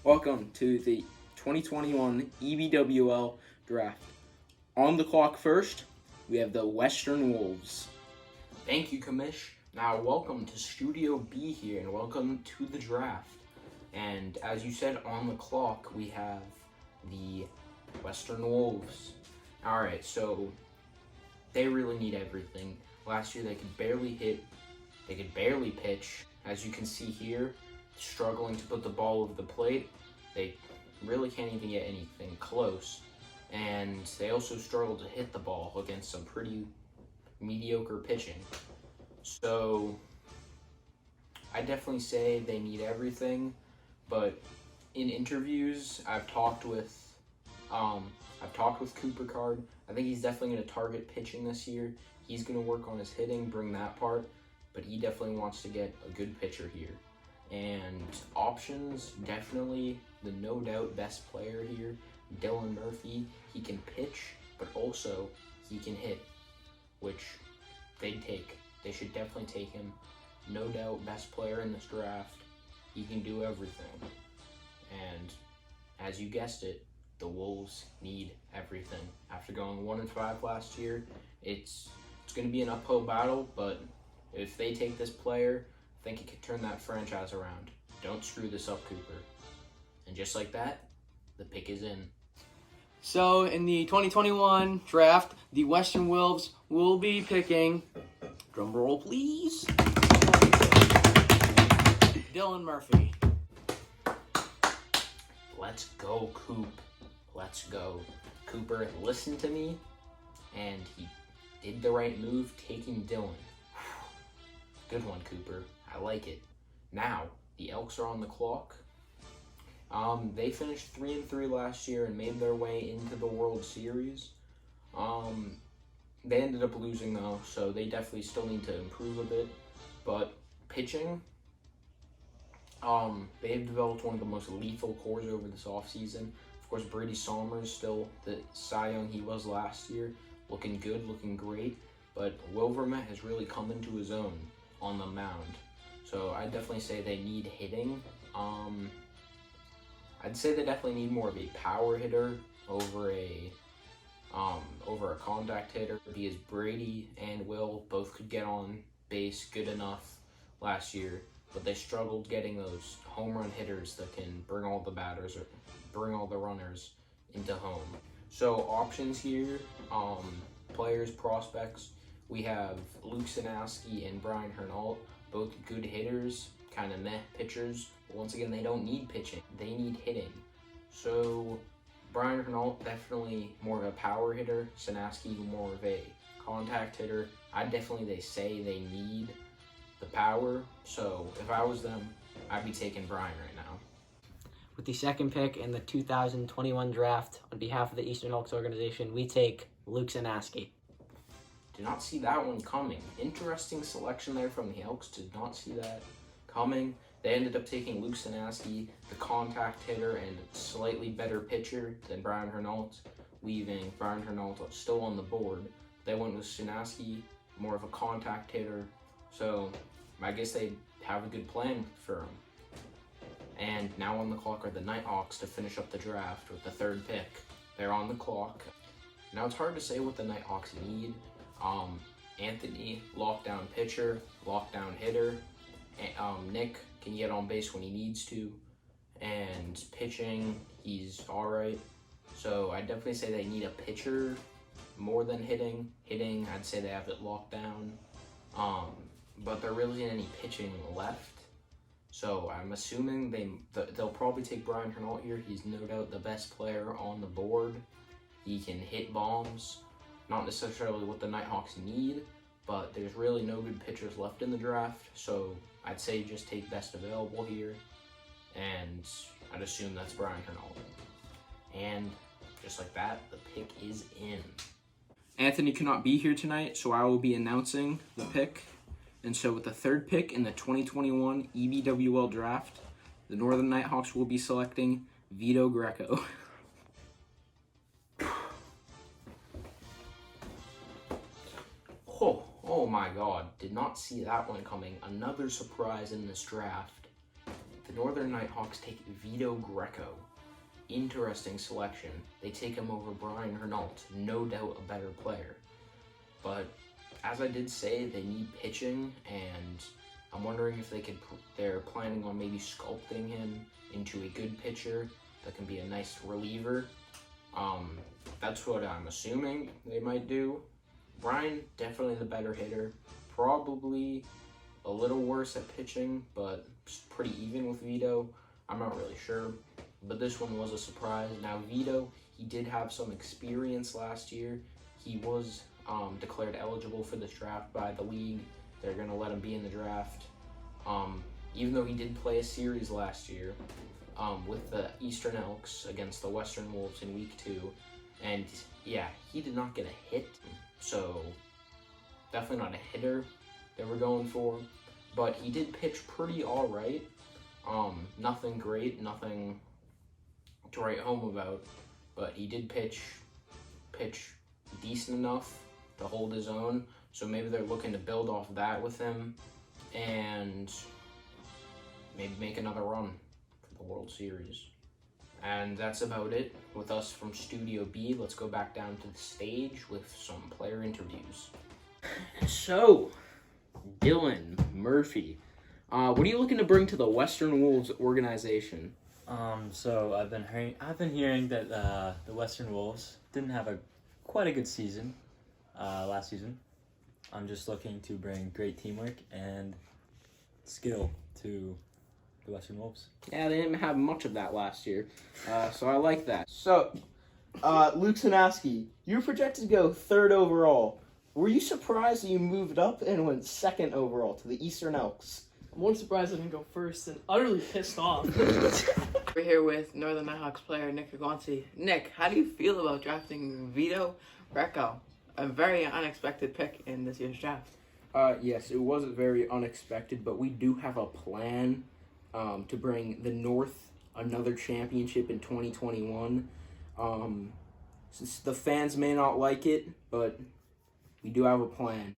Welcome to the 2021 EBWL Draft. On the clock first, we have the Western Wolves. Thank you, Kamish. Now, welcome to Studio B here, and welcome to the draft. And as you said, on the clock, we have the Western Wolves. All right, so they really need everything. Last year, they could barely hit. They could barely pitch. As you can see here, struggling to put the ball over the plate. They really can't even get anything close. And they also struggle to hit the ball against some pretty mediocre pitching. So I definitely say they need everything, but in interviews I've talked with Cooper Card. I think he's definitely going to target pitching this year. He's going to work on his hitting, bring that part, but he definitely wants to get a good pitcher here. And options, definitely the no doubt best player here, Dylan Murphy. He can pitch, but also he can hit, which they'd take. They should definitely take him. No doubt best player in this draft. He can do everything. And as you guessed it, the Wolves need everything. After going 1-5 last year, it's going to be an uphill battle, but if they take this player, I think it could turn that franchise around. Don't screw this up, Cooper. And just like that, the pick is in. So in the 2021 draft, the Western Wolves will be picking, drum roll please, Dylan Murphy. Let's go, Coop. Let's go. Cooper listened to me, and he did the right move, taking Dylan. Good one, Cooper. I like it. Now, the Elks are on the clock. They finished 3-3 last year and made their way into the World Series. They ended up losing though, so they definitely still need to improve a bit. But pitching, they've developed one of the most lethal cores over this offseason. Of course, Brady is still the Cy Young he was last year. Looking good, looking great. But Wilvermet has really come into his own on the mound. So I'd definitely say they need hitting. I'd say they definitely need more of a power hitter over a contact hitter, because Brady and Will both could get on base good enough last year, but they struggled getting those home run hitters that can bring all the batters or bring all the runners into home. So options here, players, prospects, we have Luke Sinowski and Brian Hernault, both good hitters, kind of meh pitchers. But once again, they don't need pitching, they need hitting. So Brian Hernault, definitely more of a power hitter. Sinowski, more of a contact hitter. They say they need the power. So if I was them, I'd be taking Brian right now. With the second pick in the 2021 draft, on behalf of the Eastern Elks organization, we take Luke Sinowski. Did not see that one coming. Interesting selection there from the Elks. Did not see that coming. They ended up taking Luke Sinowski, the contact hitter and slightly better pitcher than Brian Hernault, leaving Brian Hernault still on the board. They went with Sinowski, more of a contact hitter. So I guess they have a good plan for him. And now on the clock are the Nighthawks to finish up the draft with the third pick. They're on the clock. Now it's hard to say what the Nighthawks need. Anthony, lockdown pitcher, lockdown hitter. Nick can get on base when he needs to. And pitching, he's alright. So I definitely say they need a pitcher more than hitting. Hitting, I'd say they have it locked down. But there really isn't any pitching left. So I'm assuming they'll probably take Brian Hernault here. He's no doubt the best player on the board. He can hit bombs. Not necessarily what the Nighthawks need, but there's really no good pitchers left in the draft. So I'd say just take best available here. And I'd assume that's Brian Hernault. And just like that, the pick is in. Anthony cannot be here tonight, so I will be announcing the pick. And so with the third pick in the 2021 EBWL Draft, the Northern Nighthawks will be selecting Vito Greco. Oh my God, did not see that one coming. Another surprise in this draft. The Northern Nighthawks take Vito Greco. Interesting selection. They take him over Brian Hernault, no doubt a better player. But as I did say, they need pitching, and I'm wondering if they're planning on maybe sculpting him into a good pitcher that can be a nice reliever. That's what I'm assuming they might do. Brian, definitely the better hitter. Probably a little worse at pitching, but pretty even with Vito. I'm not really sure. But this one was a surprise. Now, Vito, he did have some experience last year. He was declared eligible for this draft by the league. They're going to let him be in the draft. Even though he did play a series last year with the Eastern Elks against the Western Wolves in week 2. And yeah, he did not get a hit. So definitely not a hitter they were going for. But he did pitch pretty all right. Nothing great, nothing to write home about. But he did pitch decent enough to hold his own. So maybe they're looking to build off that with him and maybe make another run for the World Series. And that's about it with us from Studio B. Let's go back down to the stage with some player interviews. So, Dylan Murphy, what are you looking to bring to the Western Wolves organization? So I've been hearing that the Western Wolves didn't have quite a good season last season. I'm just looking to bring great teamwork and skill to the Western Wolves. Yeah, they didn't have much of that last year, so I like that. So, Luke Sanaski, you were projected to go 3rd overall. Were you surprised that you moved up and went 2nd overall to the Eastern Elks? I'm more surprised I didn't go first and utterly pissed off. We're here with Northern Nighthawks player Nick Inguanti. Nick, how do you feel about drafting Vito Greco? A very unexpected pick in this year's draft. Yes, it was very unexpected, but we do have a plan to bring the North another championship in 2021. The fans may not like it, but we do have a plan.